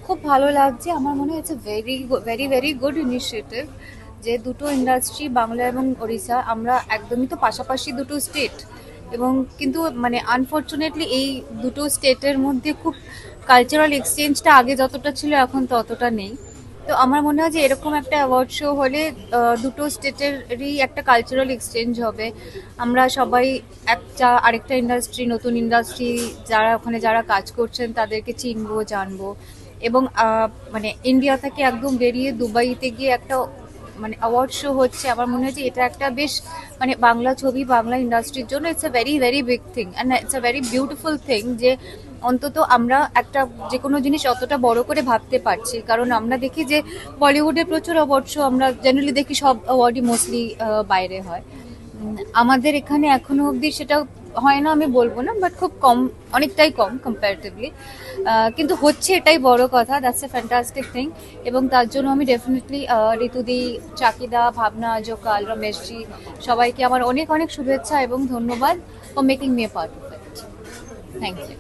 খুব ভালো লাগছে। আমার মনে হয় it's very very very good initiative যে দুটো ইন্ডাস্ট্রি, বাংলা এবং ওড়িশা, আমরা একদমই তো পাশাপাশি দুটো স্টেট, এবং কিন্তু মানে আনফর্চুনেটলি এই দুটো স্টেটের মধ্যে খুব কালচারাল এক্সচেঞ্জটা আগে যতটা ছিল এখন ততটা নেই। তো আমার মনে হয় যে এরকম একটা অ্যাওয়ার্ড শো হলে দুটো স্টেটেরই একটা কালচারাল এক্সচেঞ্জ হবে। আমরা সবাই একটা আরেকটা ইন্ডাস্ট্রি, নতুন ইন্ডাস্ট্রি, যারা ওখানে যারা কাজ করছেন তাদেরকে চিনবো, জানবো। এবং মানে ইন্ডিয়া থেকে একদম বেরিয়ে দুবাইতে গিয়ে একটা মানে অ্যাওয়ার্ড শো হচ্ছে। আমার মনে হয় যে এটা একটা বেশ মানে বাংলা ছবি, বাংলা ইন্ডাস্ট্রির জন্য it's a very very big thing and it's a very beautiful thing যে অন্তত আমরা একটা যে কোনো জিনিস অতটা বড় করে ভাবতে পারছি। কারণ আমরা দেখি যে বলিউডে প্রচুর অ্যাওয়ার্ড শো আমরা জেনারেলি দেখি, সব অ্যাওয়ার্ডই মোস্টলি বাইরে হয়। আমাদের এখানে এখনো অবধি সেটা হয় না আমি বলবো না, বাট খুব কম, অনেকটাই কম কম্পারেটিভলি। কিন্তু হচ্ছে, এটাই বড় কথা, দ্যাটস এ ফ্যান্টাস্টিক থিং। এবং তার জন্য আমি ডেফিনেটলি ঋতুদি, চাকিদা, ভাবনা, জোকাল, রমেশজি, সবাইকে আমার অনেক অনেক শুভেচ্ছা এবং ধন্যবাদ for making me a part of it. Thank you.